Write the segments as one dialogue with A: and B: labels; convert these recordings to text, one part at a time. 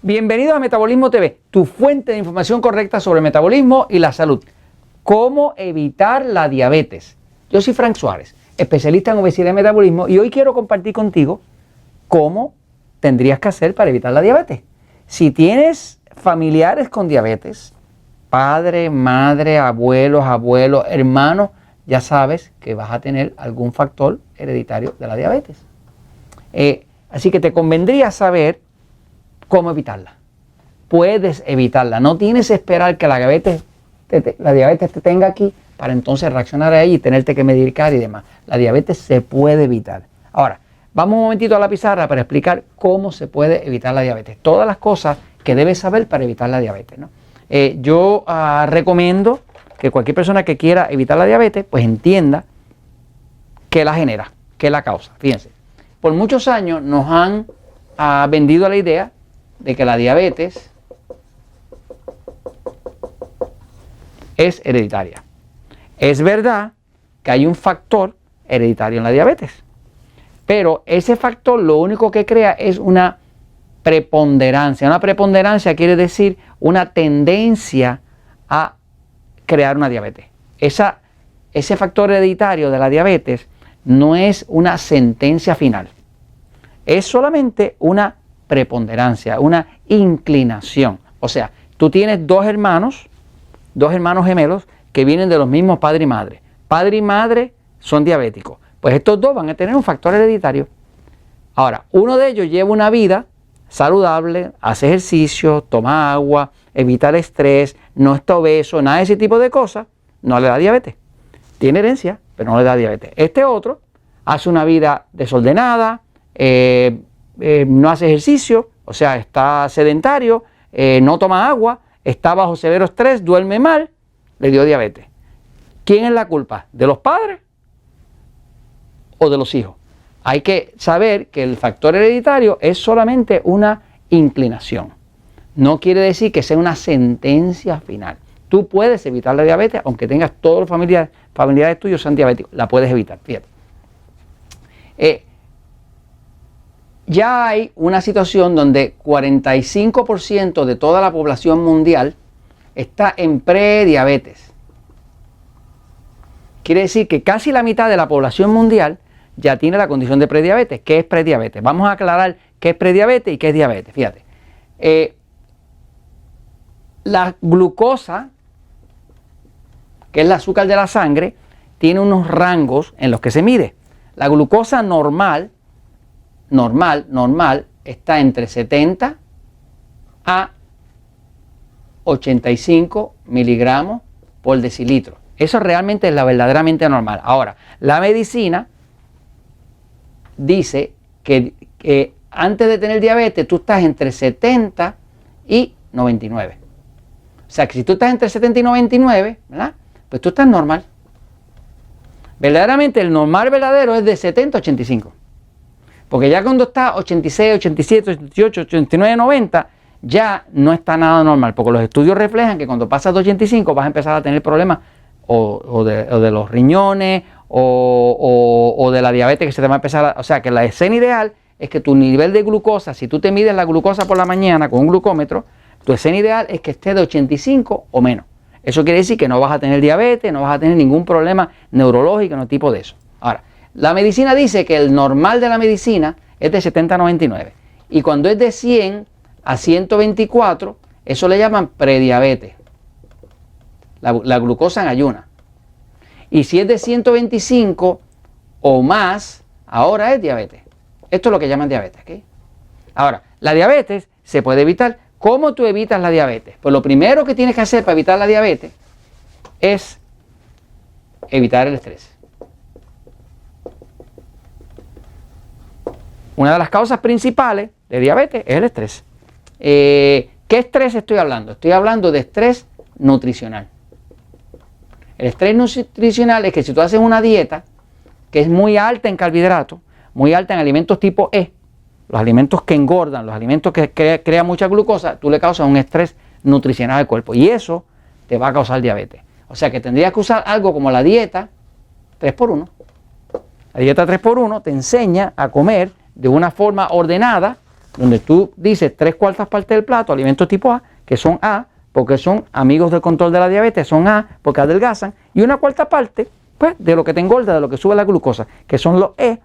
A: Bienvenidos a Metabolismo TV, tu fuente de información correcta sobre el metabolismo y la salud. ¿Cómo evitar la diabetes? Yo soy Frank Suárez, especialista en obesidad y metabolismo, y hoy quiero compartir contigo cómo tendrías que hacer para evitar la diabetes. Si tienes familiares con diabetes, padre, madre, abuelos, hermanos, ya sabes que vas a tener algún factor hereditario de la diabetes. Así que te convendría saber cómo evitarla. Puedes evitarla. No tienes que esperar que la diabetes te tenga aquí para entonces reaccionar a ella y tenerte que medicar y demás. La diabetes se puede evitar. Ahora, vamos un momentito a la pizarra para explicar cómo se puede evitar la diabetes. Todas las cosas que debes saber para evitar la diabetes, ¿no? Yo recomiendo que cualquier persona que quiera evitar la diabetes, pues entienda qué la genera, qué la causa. Fíjense, por muchos años nos han vendido la idea de que la diabetes es hereditaria. Es verdad que hay un factor hereditario en la diabetes, pero ese factor lo único que crea es una preponderancia. Una preponderancia quiere decir una tendencia a crear una diabetes. Ese factor hereditario de la diabetes no es una sentencia final, es solamente una preponderancia, una inclinación. O sea, tú tienes dos hermanos gemelos que vienen de los mismos padre y madre. Padre y madre son diabéticos. Pues estos dos van a tener un factor hereditario. Ahora, uno de ellos lleva una vida saludable, hace ejercicio, toma agua, evita el estrés, no está obeso, nada de ese tipo de cosas, no le da diabetes. Tiene herencia, pero no le da diabetes. Este otro hace una vida desordenada, no hace ejercicio, o sea, está sedentario, no toma agua, está bajo severo estrés, duerme mal, le dio diabetes. ¿Quién es la culpa? ¿De los padres o de los hijos? Hay que saber que el factor hereditario es solamente una inclinación. No quiere decir que sea una sentencia final. Tú puedes evitar la diabetes, aunque tengas todos los familiares tuyos sean diabéticos, la puedes evitar, fíjate. Ya hay una situación donde 45% de toda la población mundial está en prediabetes. Quiere decir que casi la mitad de la población mundial ya tiene la condición de prediabetes. ¿Qué es prediabetes? Vamos a aclarar qué es prediabetes y qué es diabetes. Fíjate, la glucosa, que es el azúcar de la sangre, tiene unos rangos en los que se mide. La glucosa normal está entre 70 a 85 miligramos por decilitro. Eso realmente es la verdaderamente normal. Ahora, la medicina dice que antes de tener diabetes tú estás entre 70 y 99. O sea que si tú estás entre 70 y 99, ¿verdad? Pues tú estás normal. Verdaderamente el normal verdadero es de 70 a 85. Porque ya cuando está 86, 87, 88, 89, 90, ya no está nada normal. Porque los estudios reflejan que cuando pasas de 85 vas a empezar a tener problemas o de los riñones o de la diabetes que se te va a empezar o sea que la escena ideal es que tu nivel de glucosa, si tú te mides la glucosa por la mañana con un glucómetro, tu escena ideal es que esté de 85 o menos. Eso quiere decir que no vas a tener diabetes, no vas a tener ningún problema neurológico, no tipo de eso. Ahora, la medicina dice que el normal de la medicina es de 70 a 99. Y cuando es de 100 a 124, eso le llaman prediabetes. La glucosa en ayuna. Y si es de 125 o más, ahora es diabetes. Esto es lo que llaman diabetes, ¿ok? Ahora, la diabetes se puede evitar. ¿Cómo tú evitas la diabetes? Pues lo primero que tienes que hacer para evitar la diabetes es evitar el estrés. Una de las causas principales de diabetes es el estrés. ¿Qué estrés estoy hablando? Estoy hablando de estrés nutricional. El estrés nutricional es que si tú haces una dieta que es muy alta en carbohidratos, muy alta en alimentos tipo E, los alimentos que engordan, los alimentos que crean mucha glucosa, tú le causas un estrés nutricional al cuerpo y eso te va a causar diabetes. O sea que tendrías que usar algo como la dieta 3x1. La dieta 3x1 te enseña a comer de una forma ordenada donde tú dices 3/4 partes del plato, alimentos tipo A, que son A, porque son amigos del control de la diabetes, son A, porque adelgazan, y 1/4 parte, pues, de lo que te engorda, de lo que sube la glucosa, que son los E,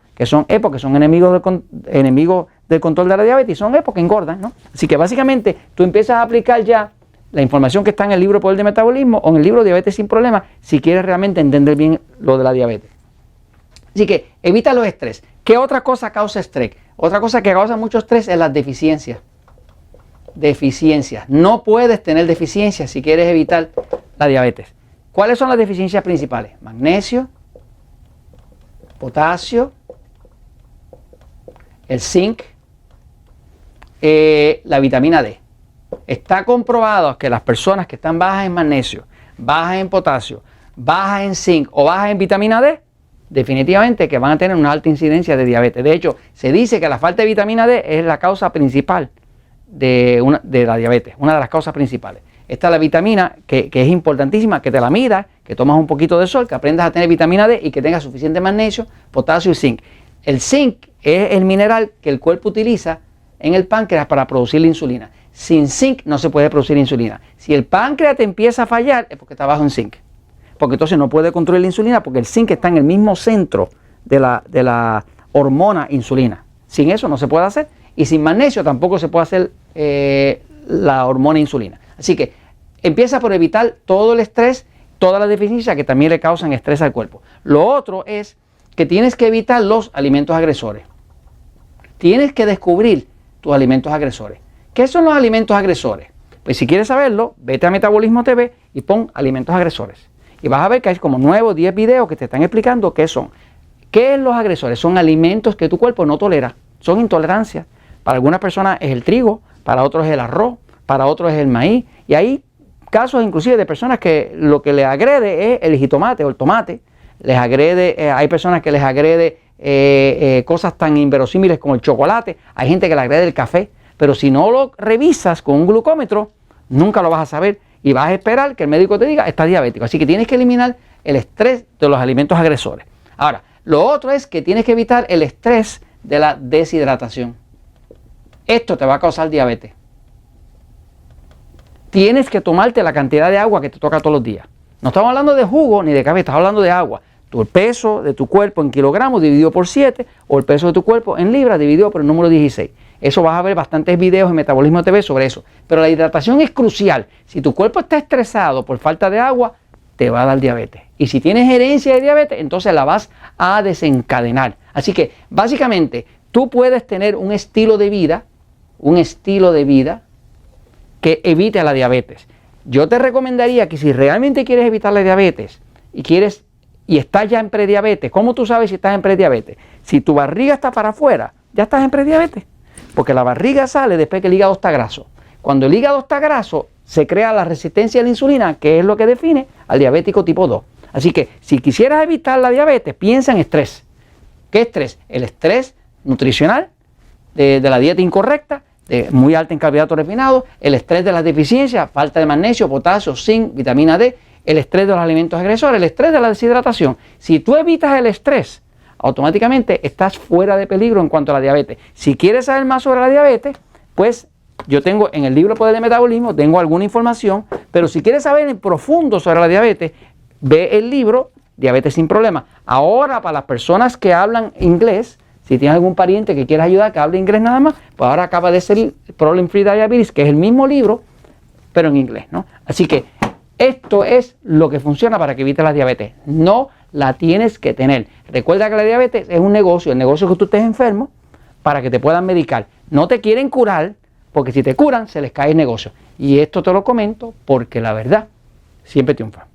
A: porque son enemigos del control de la diabetes, y son E porque engordan, ¿no? Así que básicamente tú empiezas a aplicar ya la información que está en el libro Poder de Metabolismo o en el libro Diabetes sin Problemas si quieres realmente entender bien lo de la diabetes. Así que evita los estrés. ¿Qué otra cosa causa estrés? Otra cosa que causa mucho estrés es las deficiencias. Deficiencias. No puedes tener deficiencias si quieres evitar la diabetes. ¿Cuáles son las deficiencias principales? Magnesio, potasio, el zinc, la vitamina D. Está comprobado que las personas que están bajas en magnesio, bajas en potasio, bajas en zinc o bajas en vitamina D, definitivamente que van a tener una alta incidencia de diabetes. De hecho, se dice que la falta de vitamina D es la causa principal de la diabetes, una de las causas principales. Esta es la vitamina que es importantísima, que te la midas, que tomas un poquito de sol, que aprendas a tener vitamina D y que tengas suficiente magnesio, potasio y zinc. El zinc es el mineral que el cuerpo utiliza en el páncreas para producir la insulina. Sin zinc no se puede producir insulina. Si el páncreas te empieza a fallar es porque está bajo en zinc. Porque entonces no puede controlar la insulina porque el zinc está en el mismo centro de la hormona insulina. Sin eso no se puede hacer. Y sin magnesio tampoco se puede hacer la hormona insulina. Así que empieza por evitar todo el estrés, todas las deficiencias que también le causan estrés al cuerpo. Lo otro es que tienes que evitar los alimentos agresores. Tienes que descubrir tus alimentos agresores. ¿Qué son los alimentos agresores? Pues si quieres saberlo, vete a Metabolismo TV y pon alimentos agresores. Y vas a ver que hay como 9 o 10 videos que te están explicando qué son. ¿Qué es los agresores? Son alimentos que tu cuerpo no tolera. Son intolerancias. Para algunas personas es el trigo, para otros es el arroz, para otros es el maíz. Y hay casos inclusive de personas que lo que les agrede es el jitomate o el tomate. Hay personas que les agrede cosas tan inverosímiles como el chocolate. Hay gente que le agrede el café. Pero si no lo revisas con un glucómetro, nunca lo vas a saber y vas a esperar que el médico te diga estás diabético. Así que tienes que eliminar el estrés de los alimentos agresores. Ahora, lo otro es que tienes que evitar el estrés de la deshidratación. Esto te va a causar diabetes. Tienes que tomarte la cantidad de agua que te toca todos los días. No estamos hablando de jugo ni de café, estamos hablando de agua. El peso de tu cuerpo en kilogramos dividido por 7 o el peso de tu cuerpo en libras dividido por el número 16. Eso vas a ver bastantes videos en Metabolismo TV sobre eso. Pero la hidratación es crucial. Si tu cuerpo está estresado por falta de agua, te va a dar diabetes. Y si tienes herencia de diabetes, entonces la vas a desencadenar. Así que básicamente tú puedes tener un estilo de vida que evite la diabetes. Yo te recomendaría que si realmente quieres evitar la diabetes y estás ya en prediabetes, ¿cómo tú sabes si estás en prediabetes? Si tu barriga está para afuera, ya estás en prediabetes. Porque la barriga sale después que el hígado está graso. Cuando el hígado está graso, se crea la resistencia a la insulina, que es lo que define al diabético tipo 2. Así que si quisieras evitar la diabetes, piensa en estrés. ¿Qué estrés? El estrés nutricional, de la dieta incorrecta, muy alta en carbohidratos refinados, el estrés de las deficiencias, falta de magnesio, potasio, zinc, vitamina D, el estrés de los alimentos agresores, el estrés de la deshidratación. Si tú evitas el estrés, automáticamente estás fuera de peligro en cuanto a la diabetes. Si quieres saber más sobre la diabetes, pues yo tengo en el libro Poder de Metabolismo, tengo alguna información, pero si quieres saber en profundo sobre la diabetes, ve el libro Diabetes sin Problemas. Ahora, para las personas que hablan inglés, si tienes algún pariente que quieras ayudar, que hable inglés nada más, pues ahora acaba de ser Problem Free Diabetes, que es el mismo libro, pero en inglés, ¿no? Así que esto es lo que funciona para que evites la diabetes. No la tienes que tener. Recuerda que la diabetes es un negocio, el negocio es que tú estés enfermo para que te puedan medicar. No te quieren curar, porque si te curan se les cae el negocio. Y esto te lo comento porque la verdad siempre triunfa.